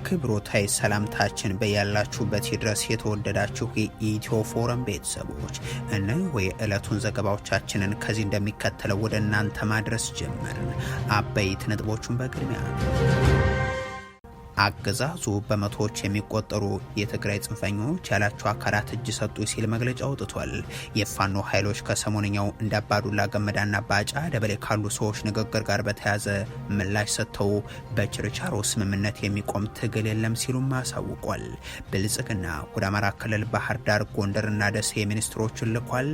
አክብሮታይ ሰላምታችን በያላችሁበት ድረስ የተወደዳችሁ የኢትዮ ፎረም ቤተሰቦች እነሆ የዕለቱን ዘገባዎቻችንን ከዚህ እንደሚከተለው ወደ እናንተ ማድረስ ጀመርን። አበይት ነጥቦቹን በቅድሚያ አገዛዙ በመቶዎች የሚቆጠሩ የትግራይ ጽንፈኞች ያላቸው አካላት እጅ ሰጡ ሲል መግለጫ አውጥቷል። የፋኖ ኃይሎች ከሰሞንኛው እንደ አባዱላ ገመዳና ባጫ ደበሌ ካሉ ሰዎች ንግግር ጋር በተያያዘ ምላሽ ሰጥተው በችርቻሮ ስምምነት የሚቆም ትግል የለም ሲሉም አሳውቋል። ብልጽግና ወደ አማራ ክልል ባህር ዳር፣ ጎንደርና ደሴ ሚኒስትሮችን ልኳል።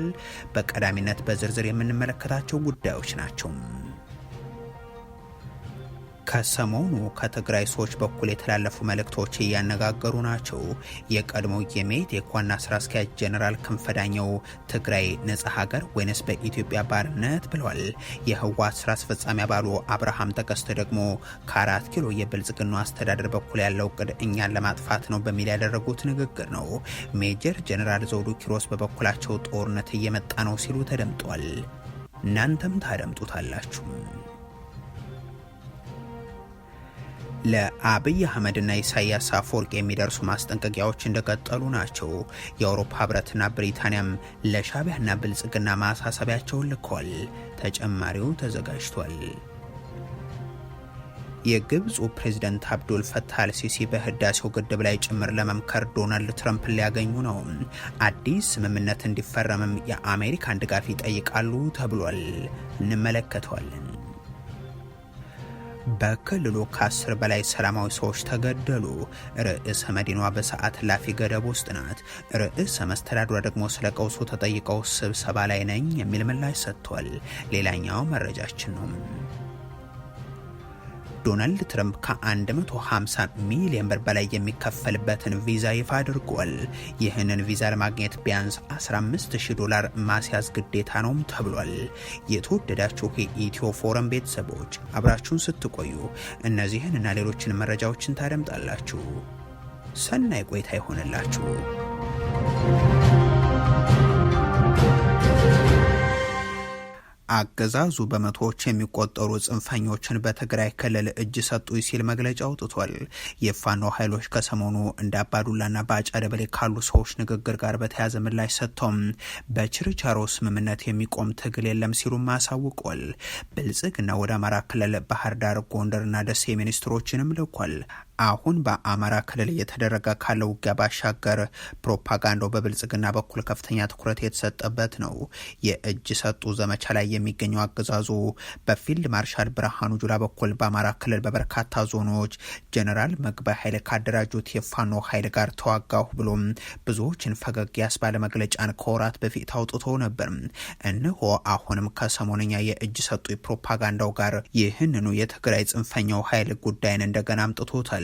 በቀዳሚነት በዝርዝር የምንመለከታቸው ጉዳዮች ናቸው። ከሰሞኑ ከትግራይ ሰዎች በኩል የተላለፉ መልእክቶች እያነጋገሩ ናቸው። የቀድሞው የሜቴክ ዋና ስራ አስኪያጅ ጀነራል ክንፈዳኛው ትግራይ ነጻ ሀገር ወይንስ በኢትዮጵያ ባርነት ብለዋል። የህወሓት ስራ አስፈጻሚ አባሉ አብርሃም ተከስተ ደግሞ ከ4 ኪሎ የብልጽግና አስተዳደር በኩል ያለው እቅድ እኛን ለማጥፋት ነው በሚል ያደረጉት ንግግር ነው። ሜጀር ጀነራል ዘውዱ ኪሮስ በበኩላቸው ጦርነት እየመጣ ነው ሲሉ ተደምጧል። እናንተም ታደምጡታላችሁ። ለአብይ አህመድና ኢሳያስ አፈወርቂ የሚደርሱ ማስጠንቀቂያዎች እንደቀጠሉ ናቸው። የአውሮፓ ህብረትና ብሪታንያም ለሻዕቢያና ብልጽግና ማሳሰቢያቸውን ልከዋል። ተጨማሪው ተዘጋጅቷል። የግብፁ ፕሬዝዳንት አብዱል ፈታህ አልሲሲ በህዳሴው ግድብ ላይ ጭምር ለመምከር ዶናልድ ትራምፕን ሊያገኙ ነው። አዲስ ስምምነት እንዲፈረምም የአሜሪካን ድጋፍ ይጠይቃሉ ተብሏል። እንመለከተዋለን። በክልሉ ከ10 በላይ ሰላማዊ ሰዎች ተገደሉ። ርዕሰ መዲናዋ በሰዓት ላፊ ገደብ ውስጥ ናት። ርዕሰ መስተዳድሯ ደግሞ ስለ ቀውሱ ተጠይቀው ስብሰባ ላይ ነኝ የሚል ምላሽ ሰጥቷል። ሌላኛው መረጃችን ነው። ዶናልድ ትራምፕ ከ150 ሚሊዮን ብር በላይ የሚከፈልበትን ቪዛ ይፋ አድርጓል። ይህንን ቪዛ ለማግኘት ቢያንስ $15,000 ማስያዝ ግዴታ ነውም ተብሏል። የተወደዳችሁ የኢትዮ ፎረም ቤተሰቦች አብራችሁን ስትቆዩ እነዚህን እና ሌሎችን መረጃዎችን ታደምጣላችሁ። ሰናይ ቆይታ ይሆንላችሁ። አገዛዙ በመቶዎች የሚቆጠሩ ጽንፈኞችን በትግራይ ክልል እጅ ሰጡ ሲል መግለጫ አውጥቷል። የፋኖ ኃይሎች ከሰሞኑ እንደ አባዱላና ባጫ ደበሌ ካሉ ሰዎች ንግግር ጋር በተያያዘ ምላሽ ሰጥተው በችርቻሮ ስምምነት የሚቆም ትግል የለም ሲሉም አሳውቋል። ብልጽግና ወደ አማራ ክልል ባህር ዳር፣ ጎንደርና ደሴ ሚኒስትሮችንም ልኳል። አሁን በአማራ ክልል እየተደረገ ካለው ውጊያ ባሻገር ፕሮፓጋንዳው በብልጽግና በኩል ከፍተኛ ትኩረት የተሰጠበት ነው። የእጅ ሰጡ ዘመቻ ላይ የሚገኘው አገዛዙ በፊልድ ማርሻል ብርሃኑ ጁላ በኩል በአማራ ክልል በበርካታ ዞኖች ጀነራል መግባይ ኃይል ካደራጁት የፋኖ ኃይል ጋር ተዋጋሁ ብሎም ብዙዎችን ፈገግ ያስባለ መግለጫን ከወራት በፊት አውጥቶ ነበር። እነሆ አሁንም ከሰሞነኛ የእጅ ሰጡ ፕሮፓጋንዳው ጋር ይህንኑ የትግራይ ጽንፈኛው ኃይል ጉዳይን እንደገና አምጥቶታል።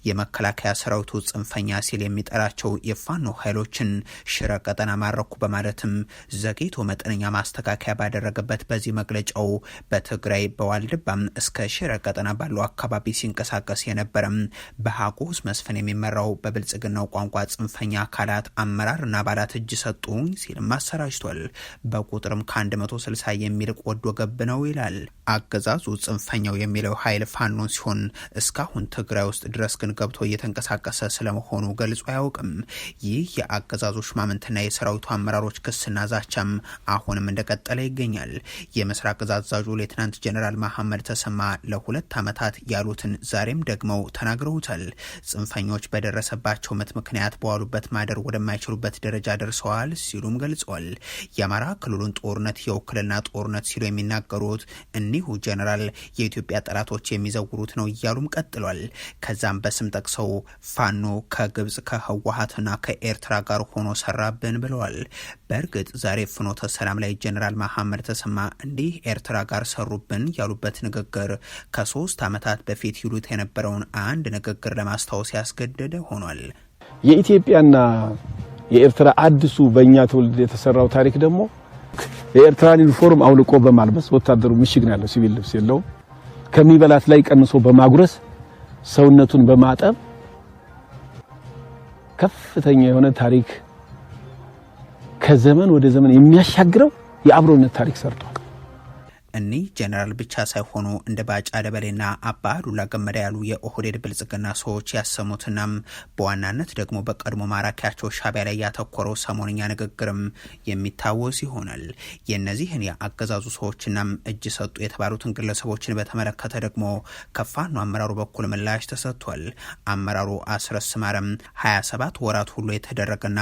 የመከላከያ ሰራዊቱ ጽንፈኛ ሲል የሚጠራቸው የፋኖ ኃይሎችን ሽረ ቀጠና ማረኩ በማለትም ዘግይቶ መጠነኛ ማስተካከያ ባደረገበት በዚህ መግለጫው በትግራይ በዋልድባም እስከ ሽረ ቀጠና ባለው አካባቢ ሲንቀሳቀስ የነበረም በሀጎስ መስፍን የሚመራው በብልጽግናው ቋንቋ ጽንፈኛ አካላት አመራርና አባላት እጅ ሰጡ ሲልም አሰራጅቷል። በቁጥርም ከ160 የሚልቅ ወዶ ገብ ነው ይላል። አገዛዙ ጽንፈኛው የሚለው ኃይል ፋኖ ሲሆን እስካሁን ትግራይ ውስጥ ድረስ ግን ገብቶ እየተንቀሳቀሰ ስለመሆኑ ገልጾ አያውቅም። ይህ የአገዛዙ ሹማምንትና የሰራዊቱ አመራሮች ክስና ዛቻም አሁንም እንደቀጠለ ይገኛል። የምስራቅ እዝ አዛዡ ሌተናንት ጀነራል መሐመድ ተሰማ ለ2 ዓመታት ያሉትን ዛሬም ደግመው ተናግረውታል። ጽንፈኞች በደረሰባቸው ምት ምክንያት በዋሉበት ማደር ወደማይችሉበት ደረጃ ደርሰዋል ሲሉም ገልጸዋል። የአማራ ክልሉን ጦርነት የውክልና ጦርነት ሲሉ የሚናገሩት እኒሁ ጀነራል የኢትዮጵያ ጠላቶች የሚዘውሩት ነው እያሉም ቀጥሏል። ከዛም በስም ጠቅሰው ፋኖ ከግብጽ ከህወሓትና ከኤርትራ ጋር ሆኖ ሰራብን ብለዋል። በእርግጥ ዛሬ ፍኖተ ሰላም ላይ ጀነራል መሐመድ ተሰማ እንዲህ ኤርትራ ጋር ሰሩብን ያሉበት ንግግር ከ3 ዓመታት በፊት ይሉት የነበረውን አንድ ንግግር ለማስታወስ ያስገደደ ሆኗል። የኢትዮጵያና የኤርትራ አዲሱ በእኛ ትውልድ የተሰራው ታሪክ ደግሞ የኤርትራን ዩኒፎርም አውልቆ በማልበስ ወታደሩ ምሽግ ነው ያለው፣ ሲቪል ልብስ የለውም፣ ከሚበላት ላይ ቀንሶ በማጉረስ ሰውነቱን በማጠብ ከፍተኛ የሆነ ታሪክ ከዘመን ወደ ዘመን የሚያሻግረው የአብሮነት ታሪክ ሰርቷል። እኒህ ጀነራል ብቻ ሳይሆኑ እንደ ባጫ ደበሌና አባዱላ ገመዳ ያሉ የኦህዴድ ብልጽግና ሰዎች ያሰሙትና በዋናነት ደግሞ በቀድሞ ማራኪያቸው ሻዕቢያ ላይ ያተኮረው ሰሞንኛ ንግግርም የሚታወስ ይሆናል። የእነዚህን የአገዛዙ ሰዎችና እጅ ሰጡ የተባሉትን ግለሰቦችን በተመለከተ ደግሞ ከፋኖ አመራሩ በኩል ምላሽ ተሰጥቷል። አመራሩ አስረስ ማረም 27 ወራት ሁሉ የተደረገና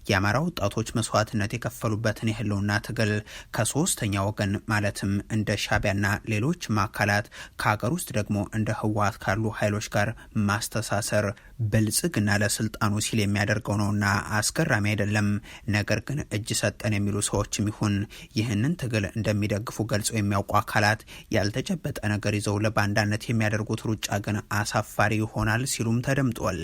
የአማራ ወጣቶች መስዋዕትነት የከፈሉበትን የህልውና ትግል ከሶስተኛ ወገን ማለትም እንደ ሻዕቢያና ሌሎች አካላት ከሀገር ውስጥ ደግሞ እንደ ህወሓት ካሉ ኃይሎች ጋር ማስተሳሰር ብልጽግና ለስልጣኑ ሲል የሚያደርገው ነውና አስገራሚ አይደለም። ነገር ግን እጅ ሰጠን የሚሉ ሰዎችም ይሁን ይህንን ትግል እንደሚደግፉ ገልጸው የሚያውቁ አካላት ያልተጨበጠ ነገር ይዘው ለባንዳነት የሚያደርጉት ሩጫ ግን አሳፋሪ ይሆናል ሲሉም ተደምጧል።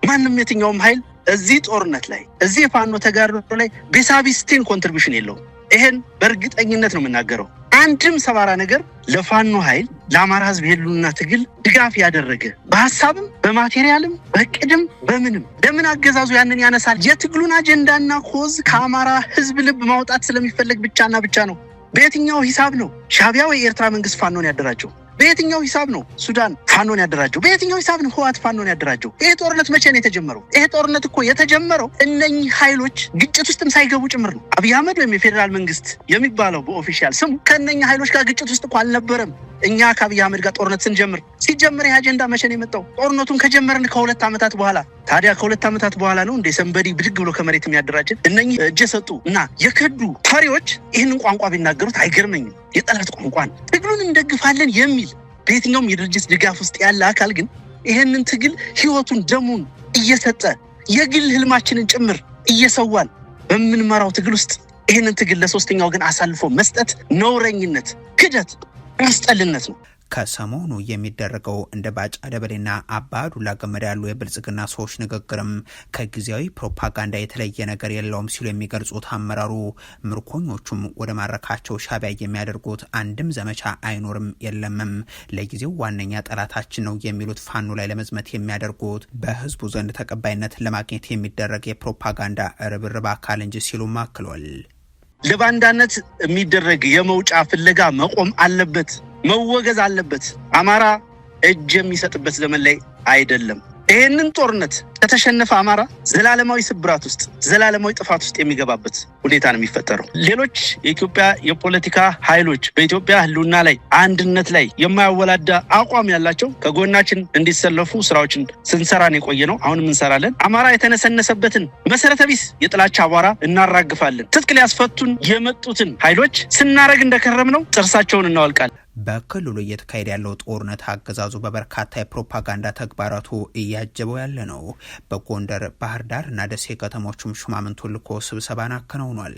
ማንም የትኛውም ኃይል እዚህ ጦርነት ላይ እዚህ የፋኖ ተጋድሎ ላይ ቤሳቢስቲን ኮንትሪቢዩሽን የለውም። ይሄን በእርግጠኝነት ነው የምናገረው። አንድም ሰባራ ነገር ለፋኖ ኃይል ለአማራ ህዝብ የህልውና ትግል ድጋፍ ያደረገ በሐሳብም በማቴሪያልም በቅድም በምንም ለምን አገዛዙ ያንን ያነሳል? የትግሉን አጀንዳና ኮዝ ከአማራ ህዝብ ልብ ማውጣት ስለሚፈልግ ብቻና ብቻ ነው። በየትኛው ሂሳብ ነው ሻዕቢያ ወይ ኤርትራ መንግስት ፋኖን ያደራጀው? በየትኛው ሂሳብ ነው ሱዳን ፋኖን ያደራጀው? በየትኛው ሂሳብ ነው ህወሓት ፋኖን ያደራጀው? ይሄ ጦርነት መቼ ነው የተጀመረው? ይሄ ጦርነት እኮ የተጀመረው እነኚህ ኃይሎች ግጭት ውስጥም ሳይገቡ ጭምር ነው። አብይ አህመድ ወይም የፌዴራል መንግስት የሚባለው በኦፊሻል ስሙ ከእነኚህ ኃይሎች ጋር ግጭት ውስጥ እኮ አልነበረም። እኛ ከአብይ አህመድ ጋር ጦርነት ሲጀምር ይህ አጀንዳ መቼ ነው የመጣው? ጦርነቱን ከጀመርን ከ2 ዓመታት በኋላ። ታዲያ ከ2 ዓመታት በኋላ ነው እንደ ሰንበዲ ብድግ ብሎ ከመሬት የሚያደራጀን? እነኚህ እጅ ሰጡ እና የክዱ ፈሪዎች ይህንን ቋንቋ ቢናገሩት አይገርመኝም። የጠላት ቋንቋን ትግሉን እንደግፋለን የሚል በየትኛውም የድርጅት ድጋፍ ውስጥ ያለ አካል ግን ይህንን ትግል ህይወቱን ደሙን እየሰጠ የግል ህልማችንን ጭምር እየሰዋን በምንመራው ትግል ውስጥ ይህንን ትግል ለሶስተኛው ግን አሳልፎ መስጠት ነውረኝነት፣ ክደት፣ መስጠልነት ነው። ከሰሞኑ የሚደረገው እንደ ባጫ ደበሌና አባዱላ ገመዳ ያሉ የብልጽግና ሰዎች ንግግርም ከጊዜያዊ ፕሮፓጋንዳ የተለየ ነገር የለውም ሲሉ የሚገልጹት አመራሩ ምርኮኞቹም ወደ ማረካቸው ሻዕቢያ የሚያደርጉት አንድም ዘመቻ አይኖርም የለምም፣ ለጊዜው ዋነኛ ጠላታችን ነው የሚሉት ፋኖ ላይ ለመዝመት የሚያደርጉት በህዝቡ ዘንድ ተቀባይነትን ለማግኘት የሚደረግ የፕሮፓጋንዳ ርብርብ አካል እንጂ ሲሉም አክሏል። ለባንዳነት የሚደረግ የመውጫ ፍለጋ መቆም አለበት፣ መወገዝ አለበት። አማራ እጅ የሚሰጥበት ዘመን ላይ አይደለም። ይህንን ጦርነት ከተሸነፈ አማራ ዘላለማዊ ስብራት ውስጥ ዘላለማዊ ጥፋት ውስጥ የሚገባበት ሁኔታ ነው የሚፈጠረው። ሌሎች የኢትዮጵያ የፖለቲካ ኃይሎች በኢትዮጵያ ህልውና ላይ አንድነት ላይ የማያወላዳ አቋም ያላቸው ከጎናችን እንዲሰለፉ ስራዎችን ስንሰራን የቆየ ነው። አሁንም እንሰራለን። አማራ የተነሰነሰበትን መሰረተ ቢስ የጥላቻ አቧራ እናራግፋለን። ትጥቅ ሊያስፈቱን የመጡትን ኃይሎች ስናረግ እንደከረም ነው ጥርሳቸውን እናወልቃለን። በክልሉ እየተካሄደ ያለው ጦርነት አገዛዙ በበርካታ የፕሮፓጋንዳ ተግባራቱ እያጀበው ያለ ነው። በጎንደር፣ ባህር ዳር እና ደሴ ከተሞችም ሹማምንቱን ልኮ ስብሰባን አከናውኗል።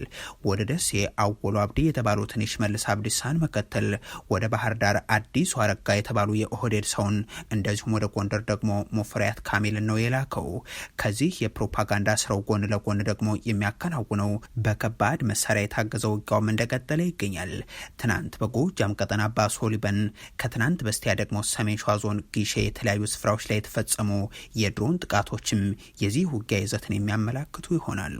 ወደ ደሴ አወሉ አብዲ የተባሉትን የሽመልስ አብዲሳን መከተል፣ ወደ ባህር ዳር አዲሱ አረጋ የተባሉ የኦህዴድ ሰውን፣ እንደዚሁም ወደ ጎንደር ደግሞ ሙፈሪያት ካሚልን ነው የላከው። ከዚህ የፕሮፓጋንዳ ስራው ጎን ለጎን ደግሞ የሚያከናውነው በከባድ መሳሪያ የታገዘው ውጊያውም እንደቀጠለ ይገኛል። ትናንት በጎጃም ቀጠና ሶሊበን፣ ከትናንት በስቲያ ደግሞ ሰሜን ሸዋ ዞን ጊሼ የተለያዩ ስፍራዎች ላይ የተፈጸሙ የድሮን ጥቃቶችም የዚህ ውጊያ ይዘትን የሚያመላክቱ ይሆናሉ።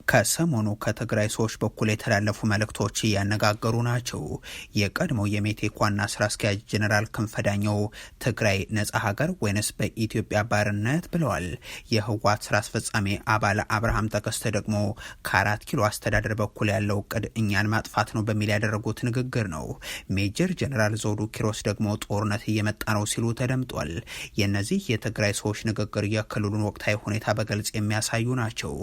ከሰሞኑ ከትግራይ ሰዎች በኩል የተላለፉ መልእክቶች እያነጋገሩ ናቸው። የቀድሞው የሜቴክ ዋና ስራ አስኪያጅ ጀነራል ክንፈ ዳኘው ትግራይ ነጻ ሀገር ወይንስ በኢትዮጵያ ባርነት ብለዋል። የህወሓት ስራ አስፈጻሚ አባል አብርሃም ተከስተ ደግሞ ከ4 ኪሎ አስተዳደር በኩል ያለው እቅድ እኛን ማጥፋት ነው በሚል ያደረጉት ንግግር ነው። ሜጀር ጀነራል ዘውዱ ኪሮስ ደግሞ ጦርነት እየመጣ ነው ሲሉ ተደምጧል። የነዚህ የትግራይ ሰዎች ንግግር የክልሉን ወቅታዊ ሁኔታ በግልጽ የሚያሳዩ ናቸው።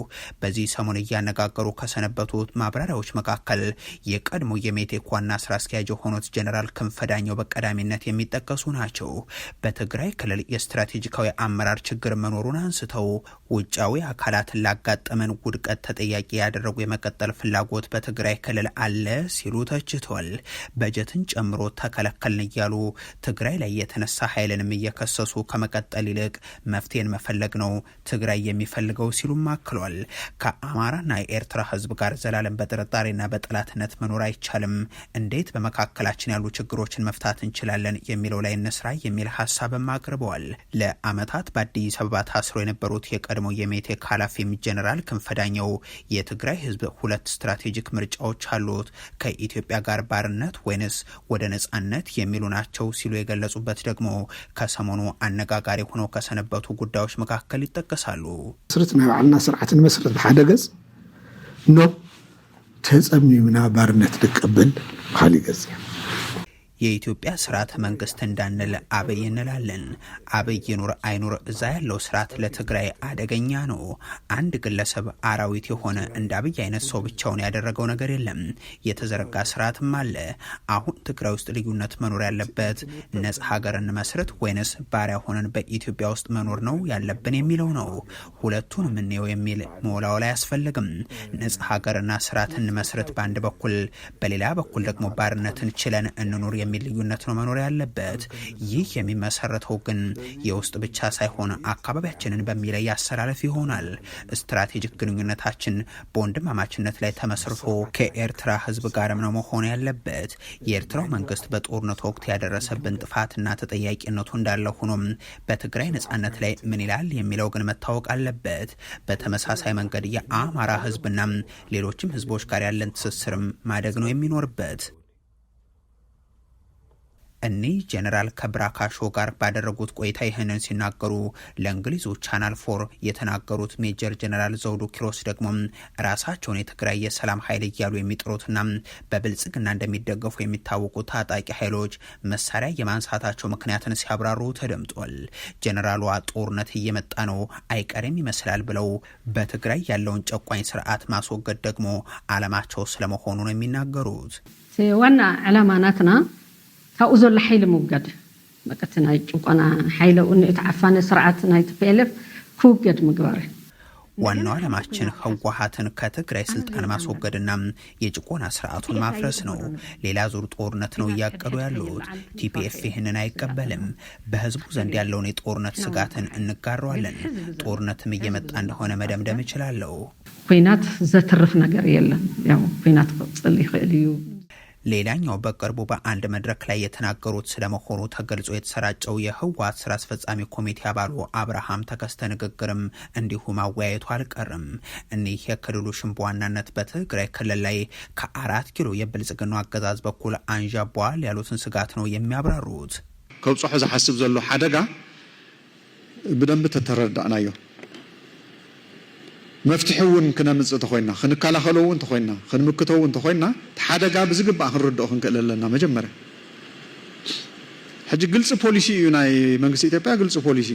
በዚህ ሰሞን ያነጋገሩ ከሰነበቱት ማብራሪያዎች መካከል የቀድሞ የሜቴክ ዋና ስራ አስኪያጅ የሆኑት ጀነራል ክንፈ ዳኘው በቀዳሚነት የሚጠቀሱ ናቸው። በትግራይ ክልል የስትራቴጂካዊ አመራር ችግር መኖሩን አንስተው ውጫዊ አካላትን ላጋጠመን ውድቀት ተጠያቂ ያደረጉ የመቀጠል ፍላጎት በትግራይ ክልል አለ ሲሉ ተችቷል። በጀትን ጨምሮ ተከለከልን እያሉ ትግራይ ላይ የተነሳ ኃይልንም እየከሰሱ ከመቀጠል ይልቅ መፍትሄን መፈለግ ነው ትግራይ የሚፈልገው ሲሉም አክሏል። ከአማራ ከአማራና የኤርትራ ህዝብ ጋር ዘላለም በጥርጣሬና በጠላትነት መኖር አይቻልም፣ እንዴት በመካከላችን ያሉ ችግሮችን መፍታት እንችላለን የሚለው ላይ እንስራ የሚል ሀሳብም አቅርበዋል። ለአመታት በአዲስ አበባ ታስሮ የነበሩት የቀድሞ የሜቴክ ኃላፊ ጀነራል ክንፈ ዳኘው የትግራይ ህዝብ ሁለት ስትራቴጂክ ምርጫዎች አሉት፣ ከኢትዮጵያ ጋር ባርነት ወይንስ ወደ ነጻነት የሚሉ ናቸው ሲሉ የገለጹበት ደግሞ ከሰሞኑ አነጋጋሪ ሆነው ከሰነበቱ ጉዳዮች መካከል ይጠቀሳሉ። ስርዓትና ባልና ስርዓትን መስረት በሓደ ገጽ ኖ ተጸምዩና ባርነት ልቀበል ካሊ ገጽ የኢትዮጵያ ስርዓተ መንግስት እንዳንል አብይ እንላለን። አብይ ይኑር አይኑር እዛ ያለው ስርዓት ለትግራይ አደገኛ ነው። አንድ ግለሰብ አራዊት የሆነ እንደ አብይ አይነት ሰው ብቻውን ያደረገው ነገር የለም። የተዘረጋ ስርዓትም አለ። አሁን ትግራይ ውስጥ ልዩነት መኖር ያለበት ነጻ ሀገር እንመስረት ወይንስ ባሪያ ሆነን በኢትዮጵያ ውስጥ መኖር ነው ያለብን የሚለው ነው። ሁለቱን ምንየው የሚል መወላወል አያስፈልግም። ነጻ ሀገርና ስርዓት እንመስረት በአንድ በኩል፣ በሌላ በኩል ደግሞ ባርነትን ችለን እንኑር የሚል ልዩነት ነው መኖር ያለበት። ይህ የሚመሰረተው ግን የውስጥ ብቻ ሳይሆን አካባቢያችንን በሚለይ አሰላለፍ ይሆናል። ስትራቴጂክ ግንኙነታችን በወንድማማችነት ላይ ተመስርቶ ከኤርትራ ህዝብ ጋርም ነው መሆን ያለበት። የኤርትራው መንግስት በጦርነት ወቅት ያደረሰብን ጥፋትና ተጠያቂነቱ እንዳለ ሆኖም በትግራይ ነጻነት ላይ ምን ይላል የሚለው ግን መታወቅ አለበት። በተመሳሳይ መንገድ የአማራ ህዝብና ሌሎችም ህዝቦች ጋር ያለን ትስስርም ማደግ ነው የሚኖርበት። እኒህ ጀነራል ከብራካሾ ጋር ባደረጉት ቆይታ ይህንን ሲናገሩ ለእንግሊዙ ቻናል 4 የተናገሩት ሜጀር ጀነራል ዘውዱ ኪሮስ ደግሞ ራሳቸውን የትግራይ የሰላም ኃይል እያሉ የሚጥሩትና በብልጽግና እንደሚደገፉ የሚታወቁ ታጣቂ ኃይሎች መሳሪያ የማንሳታቸው ምክንያትን ሲያብራሩ ተደምጧል። ጀነራሏ ጦርነት እየመጣ ነው አይቀርም ይመስላል ብለው በትግራይ ያለውን ጨቋኝ ስርዓት ማስወገድ ደግሞ አላማቸው ስለመሆኑ ነው የሚናገሩት። ዋና ዓላማናትና ካብኡ ዘሎ ሓይሊ ምውጋድ በቀት ናይ ጭቆና ሓይለ የተዓፋነ ስርዓት ናይ TPLF ክውገድ ምግባር ዋናው ዓላማችን ህወሓትን ከትግራይ ስልጣን ማስወገድና የጭቆና ስርዓቱን ማፍረስ ነው። ሌላ ዙር ጦርነት ነው እያቀዱ ያሉት። TPF ይህንን አይቀበልም። በህዝቡ ዘንድ ያለውን የጦርነት ስጋትን እንጋራዋለን። ጦርነትም እየመጣ እንደሆነ መደምደም እችላለሁ። ኩናት ዘትርፍ ነገር የለም። ያው ኩናት ቅጽል ይኽእል እዩ። ሌላኛው በቅርቡ በአንድ መድረክ ላይ የተናገሩት ስለመሆኑ ተገልጾ የተሰራጨው የህወሓት ስራ አስፈጻሚ ኮሚቴ አባሉ አብርሃም ተከስተ ንግግርም እንዲሁ ማወያየቱ አልቀርም። እኒህ የክልሉ ሽም በዋናነት በትግራይ ክልል ላይ ከ4 ኪሎ የብልጽግና አገዛዝ በኩል አንዣቧል ያሉትን ስጋት ነው የሚያብራሩት። ከብጽሑ ዝሓስብ ዘሎ ሓደጋ ብደንብ ተተረዳእናዮ መፍትሕውን ክነምጽእ ተኾይና ክንከላኸለውን ተኾይና ክንምክተውን ተኾይና ሓደጋ ብዝግባእ ክንርድኦ ክንክእል ኣለና። መጀመርያ ሕጂ ግልጽ ፖሊሲ እዩ ናይ መንግስቲ ኢትዮጵያ ግልጽ ፖሊሲ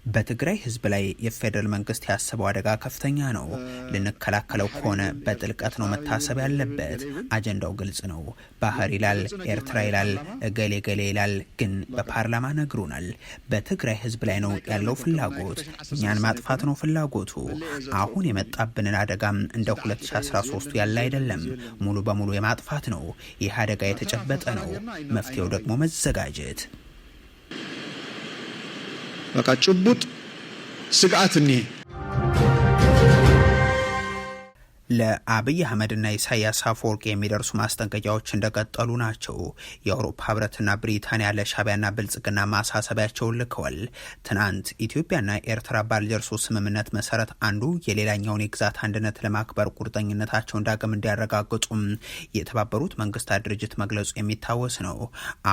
በትግራይ ህዝብ ላይ የፌደራል መንግስት ያሰበው አደጋ ከፍተኛ ነው። ልንከላከለው ከሆነ በጥልቀት ነው መታሰብ ያለበት። አጀንዳው ግልጽ ነው። ባህር ይላል፣ ኤርትራ ይላል፣ እገሌ ገሌ ይላል፣ ግን በፓርላማ ነግሩናል። በትግራይ ህዝብ ላይ ነው ያለው ፍላጎት። እኛን ማጥፋት ነው ፍላጎቱ። አሁን የመጣብንን አደጋም እንደ 2013 ያለ አይደለም። ሙሉ በሙሉ የማጥፋት ነው። ይህ አደጋ የተጨበጠ ነው። መፍትሄው ደግሞ መዘጋጀት። በቃ ጭቡጥ ስጋትኒ ለአብይ አህመድና ኢሳያስ አፈወርቂ የሚደርሱ ማስጠንቀቂያዎች እንደቀጠሉ ናቸው። የአውሮፓ ህብረትና ብሪታንያ ለሻዕቢያና ብልጽግና ማሳሰቢያቸውን ልከዋል። ትናንት ኢትዮጵያና ኤርትራ ባልጀርሱ ስምምነት መሰረት አንዱ የሌላኛውን የግዛት አንድነት ለማክበር ቁርጠኝነታቸውን ዳግም እንዲያረጋግጡም የተባበሩት መንግስታት ድርጅት መግለጹ የሚታወስ ነው።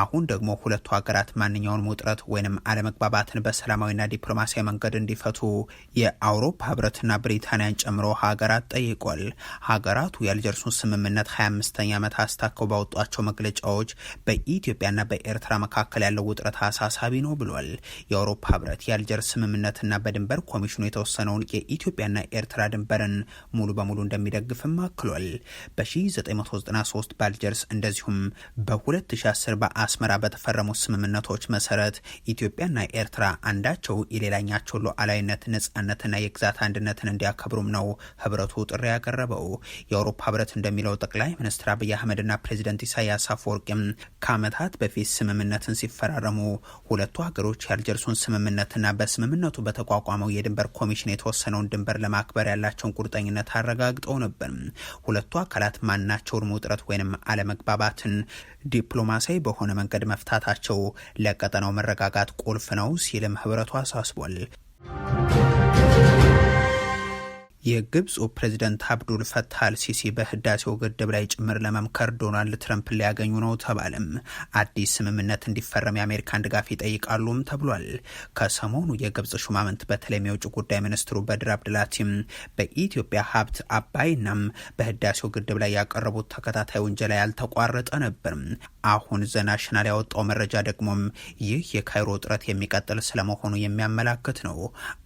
አሁን ደግሞ ሁለቱ ሀገራት ማንኛውንም ውጥረት ወይንም አለመግባባትን በሰላማዊና ዲፕሎማሲያዊ መንገድ እንዲፈቱ የአውሮፓ ህብረትና ብሪታንያን ጨምሮ ሀገራት ጠይቋል። ሀገራቱ የአልጀርሱን ስምምነት 25ኛ ዓመት አስታከው ባወጧቸው መግለጫዎች በኢትዮጵያና በኤርትራ መካከል ያለው ውጥረት አሳሳቢ ነው ብሏል። የአውሮፓ ህብረት የአልጀርስ ስምምነትና በድንበር ኮሚሽኑ የተወሰነውን የኢትዮጵያና ኤርትራ ድንበርን ሙሉ በሙሉ እንደሚደግፍም አክሏል። በ1993 በአልጀርስ እንደዚሁም በ2010 በአስመራ በተፈረሙት ስምምነቶች መሰረት ኢትዮጵያና ኤርትራ አንዳቸው የሌላኛቸው ሉዓላዊነት፣ ነጻነትና የግዛት አንድነትን እንዲያከብሩም ነው ህብረቱ ጥሪ ያቀረበው። የቀረበው። የአውሮፓ ህብረት እንደሚለው ጠቅላይ ሚኒስትር አብይ አህመድና ፕሬዚደንት ኢሳያስ አፈወርቂም ከዓመታት በፊት ስምምነትን ሲፈራረሙ ሁለቱ ሀገሮች የአልጀርሱን ስምምነትና በስምምነቱ በተቋቋመው የድንበር ኮሚሽን የተወሰነውን ድንበር ለማክበር ያላቸውን ቁርጠኝነት አረጋግጠው ነበር። ሁለቱ አካላት ማናቸውንም ውጥረት ወይንም አለመግባባትን ዲፕሎማሲያዊ በሆነ መንገድ መፍታታቸው ለቀጠናው መረጋጋት ቁልፍ ነው ሲልም ህብረቱ አሳስቧል። የግብፁ ፕሬዚደንት አብዱል ፈታህ አልሲሲ በህዳሴው ግድብ ላይ ጭምር ለመምከር ዶናልድ ትራምፕ ሊያገኙ ነው ተባለም። አዲስ ስምምነት እንዲፈረም የአሜሪካን ድጋፍ ይጠይቃሉም ተብሏል። ከሰሞኑ የግብፅ ሹማምንት በተለይም የውጭ ጉዳይ ሚኒስትሩ በድር አብድላቲም በኢትዮጵያ ሀብት አባይናም በህዳሴው ግድብ ላይ ያቀረቡት ተከታታይ ውንጀላ ያልተቋረጠ ነበር። አሁን ዘናሽናል ያወጣው መረጃ ደግሞም ይህ የካይሮ ጥረት የሚቀጥል ስለመሆኑ የሚያመላክት ነው።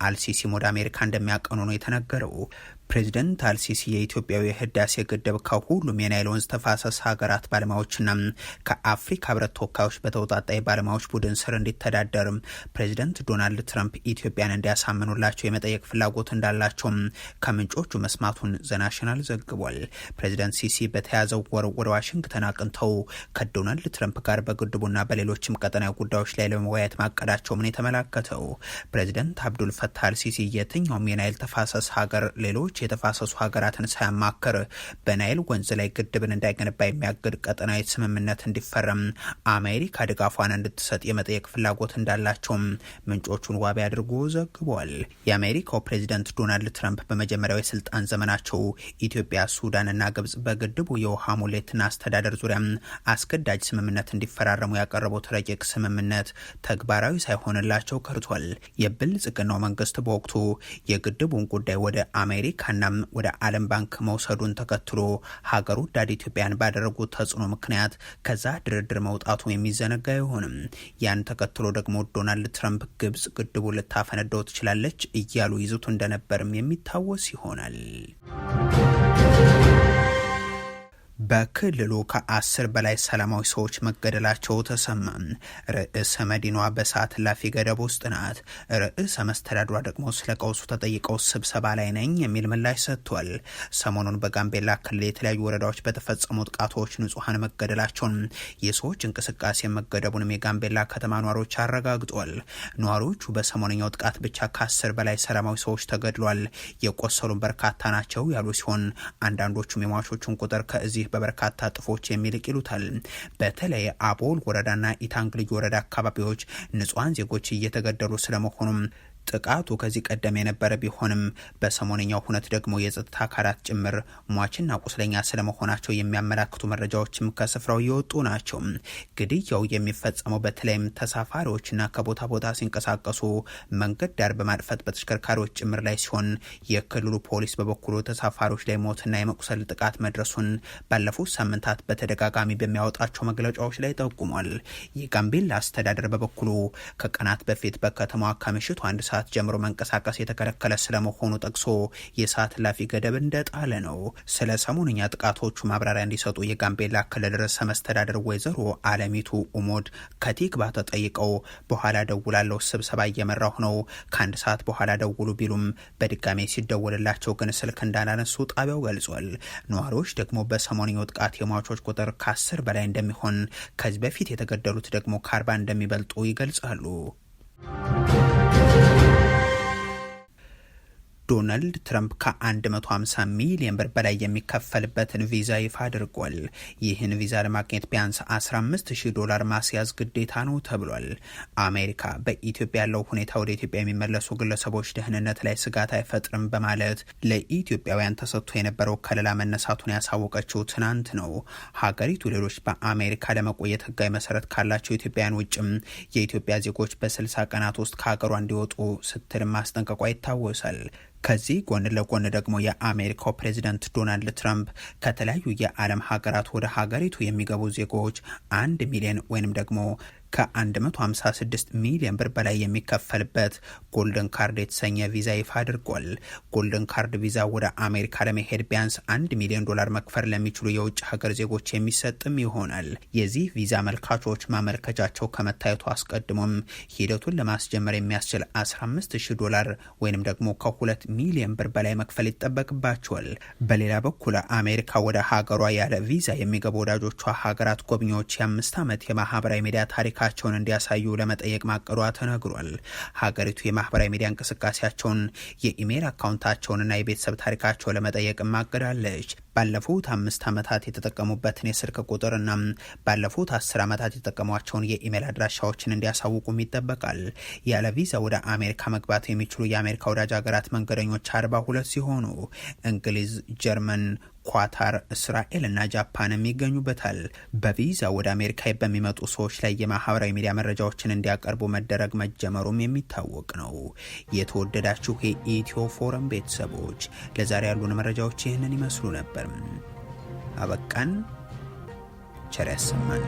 አልሲሲም ወደ አሜሪካ እንደሚያቀኑ ነው የተነገረው። ፕሬዚደንት አልሲሲ የኢትዮጵያዊ ህዳሴ ግድብ ከሁሉም የናይል ወንዝ ተፋሰስ ሀገራት ባለሙያዎችና ከአፍሪካ ህብረት ተወካዮች በተውጣጣ የባለሙያዎች ቡድን ስር እንዲተዳደር ፕሬዚደንት ዶናልድ ትራምፕ ኢትዮጵያን እንዲያሳምኑላቸው የመጠየቅ ፍላጎት እንዳላቸውም ከምንጮቹ መስማቱን ዘናሽናል ዘግቧል። ፕሬዚደንት ሲሲ በተያዘው ወር ወደ ዋሽንግተን አቅንተው ከዶናልድ ትራምፕ ጋር በግድቡና በሌሎችም ቀጠናዊ ጉዳዮች ላይ ለመወያየት ማቀዳቸውም የተመላከተው ፕሬዚደንት አብዱል ፈታህ አልሲሲ የትኛውም የናይል ተፋሰስ ሀገር ሌሎች የተፋሰሱ ሀገራትን ሳያማከር በናይል ወንዝ ላይ ግድብን እንዳይገነባ የሚያግድ ቀጠናዊ ስምምነት እንዲፈረም አሜሪካ ድጋፏን እንድትሰጥ የመጠየቅ ፍላጎት እንዳላቸውም ምንጮቹን ዋቢ አድርጎ ዘግቧል። የአሜሪካው ፕሬዚደንት ዶናልድ ትራምፕ በመጀመሪያው የስልጣን ዘመናቸው ኢትዮጵያ፣ ሱዳንና ግብጽ በግድቡ የውሃ ሙሌትና አስተዳደር ዙሪያ አስገዳጅ ስምምነት እንዲፈራረሙ ያቀረቡት ረቂቅ ስምምነት ተግባራዊ ሳይሆንላቸው ቀርቷል። የብልጽግናው መንግስት በወቅቱ የግድቡን ጉዳይ ወደ አሜሪካና ወደ ዓለም ባንክ መውሰዱን ተከትሎ ሀገሩ ወዳድ ኢትዮጵያን ባደረጉት ተጽዕኖ ምክንያት ከዛ ድርድር መውጣቱ የሚዘነጋ አይሆንም። ያን ተከትሎ ደግሞ ዶናልድ ትራምፕ ግብጽ ግድቡ ልታፈነዳው ትችላለች እያሉ ይዙት እንደነበርም የሚታወስ ይሆናል። በክልሉ ከ10 በላይ ሰላማዊ ሰዎች መገደላቸው ተሰማ። ርዕሰ መዲናዋ በሰዓት እላፊ ገደብ ውስጥ ናት። ርዕሰ መስተዳድሯ ደግሞ ስለ ቀውሱ ተጠይቀው ስብሰባ ላይ ነኝ የሚል ምላሽ ሰጥቷል። ሰሞኑን በጋምቤላ ክልል የተለያዩ ወረዳዎች በተፈጸሙ ጥቃቶች ንጹሐን መገደላቸውን፣ የሰዎች እንቅስቃሴ መገደቡንም የጋምቤላ ከተማ ነዋሪዎች አረጋግጧል። ነዋሪዎቹ በሰሞነኛው ጥቃት ብቻ ከ10 በላይ ሰላማዊ ሰዎች ተገድሏል፣ የቆሰሉም በርካታ ናቸው ያሉ ሲሆን አንዳንዶቹም የሟቾቹን ቁጥር ከዚህ በበርካታ ጥፎች የሚልቅ ይሉታል። በተለይ አቦል ወረዳና ኢታንግ ልዩ ወረዳ አካባቢዎች ንጹሃን ዜጎች እየተገደሉ ስለመሆኑም ጥቃቱ ከዚህ ቀደም የነበረ ቢሆንም በሰሞነኛው ሁነት ደግሞ የጸጥታ አካላት ጭምር ሟችና ቁስለኛ ስለመሆናቸው የሚያመላክቱ መረጃዎችም ከስፍራው እየወጡ ናቸው። ግድያው የሚፈጸመው በተለይም ተሳፋሪዎችና ከቦታ ቦታ ሲንቀሳቀሱ መንገድ ዳር በማድፈት በተሽከርካሪዎች ጭምር ላይ ሲሆን የክልሉ ፖሊስ በበኩሉ ተሳፋሪዎች ላይ ሞትና የመቁሰል ጥቃት መድረሱን ባለፉት ሳምንታት በተደጋጋሚ በሚያወጣቸው መግለጫዎች ላይ ጠቁሟል። የጋምቤላ አስተዳደር በበኩሉ ከቀናት በፊት በከተማዋ ከምሽቱ 1 ሰዓት ጀምሮ መንቀሳቀስ የተከለከለ ስለመሆኑ ጠቅሶ የሰዓት እላፊ ገደብ እንደጣለ ነው። ስለ ሰሞንኛ ጥቃቶቹ ማብራሪያ እንዲሰጡ የጋምቤላ ክልል ርዕሰ መስተዳድር ወይዘሮ አለሚቱ ኡሞድ ከቲክባ ተጠይቀው በኋላ ደውላለሁ፣ ስብሰባ እየመራሁ ነው፣ ከ1 ሰዓት በኋላ ደውሉ ቢሉም በድጋሜ ሲደወልላቸው ግን ስልክ እንዳላነሱ ጣቢያው ገልጿል። ነዋሪዎች ደግሞ በሰሞንኛው ጥቃት የሟቾች ቁጥር ከ10 በላይ እንደሚሆን፣ ከዚህ በፊት የተገደሉት ደግሞ ከ40 እንደሚበልጡ ይገልጻሉ። ዶናልድ ትራምፕ ከ150 ሚሊዮን ብር በላይ የሚከፈልበትን ቪዛ ይፋ አድርጓል። ይህን ቪዛ ለማግኘት ቢያንስ $15,000 ማስያዝ ግዴታ ነው ተብሏል። አሜሪካ በኢትዮጵያ ያለው ሁኔታ ወደ ኢትዮጵያ የሚመለሱ ግለሰቦች ደህንነት ላይ ስጋት አይፈጥርም በማለት ለኢትዮጵያውያን ተሰጥቶ የነበረው ከለላ መነሳቱን ያሳወቀችው ትናንት ነው። ሀገሪቱ ሌሎች በአሜሪካ ለመቆየት ህጋዊ መሰረት ካላቸው ኢትዮጵያውያን ውጭም የኢትዮጵያ ዜጎች በ60 ቀናት ውስጥ ከሀገሯ እንዲወጡ ስትል ማስጠንቀቋ ይታወሳል። ከዚህ ጎን ለጎን ደግሞ የአሜሪካው ፕሬዚደንት ዶናልድ ትራምፕ ከተለያዩ የዓለም ሀገራት ወደ ሀገሪቱ የሚገቡ ዜጎች 1 ሚሊዮን ወይንም ደግሞ ከ156 ሚሊዮን ብር በላይ የሚከፈልበት ጎልደን ካርድ የተሰኘ ቪዛ ይፋ አድርጓል። ጎልደን ካርድ ቪዛ ወደ አሜሪካ ለመሄድ ቢያንስ $1 ሚሊዮን መክፈል ለሚችሉ የውጭ ሀገር ዜጎች የሚሰጥም ይሆናል። የዚህ ቪዛ መልካቾች ማመልከቻቸው ከመታየቱ አስቀድሞም ሂደቱን ለማስጀመር የሚያስችል $15,000 ወይንም ደግሞ ከ2 ሚሊዮን ብር በላይ መክፈል ይጠበቅባቸዋል። በሌላ በኩል አሜሪካ ወደ ሀገሯ ያለ ቪዛ የሚገቡ ወዳጆቿ ሀገራት ጎብኚዎች የ5 ዓመት የማህበራዊ ሚዲያ ታሪካቸውን እንዲያሳዩ ለመጠየቅ ማቀዷ ተነግሯል። ሀገሪቱ የማህበራዊ ሚዲያ እንቅስቃሴያቸውን፣ የኢሜይል አካውንታቸውንና የቤተሰብ ታሪካቸውን ለመጠየቅ ማቀዳለች። ባለፉት 5 ዓመታት የተጠቀሙበትን የስልክ ቁጥርና ባለፉት 10 ዓመታት የተጠቀሟቸውን የኢሜል አድራሻዎችን እንዲያሳውቁም ይጠበቃል። ያለ ቪዛ ወደ አሜሪካ መግባት የሚችሉ የአሜሪካ ወዳጅ ሀገራት መንገደኞች 42 ሲሆኑ እንግሊዝ፣ ጀርመን፣ ኳታር፣ እስራኤል እና ጃፓንም ይገኙበታል። በቪዛ ወደ አሜሪካ በሚመጡ ሰዎች ላይ የማህበራዊ ሚዲያ መረጃዎችን እንዲያቀርቡ መደረግ መጀመሩም የሚታወቅ ነው። የተወደዳችሁ የኢትዮ ፎረም ቤተሰቦች ለዛሬ ያሉን መረጃዎች ይህንን ይመስሉ ነበር። አበቃን። ቸር ያሰማን።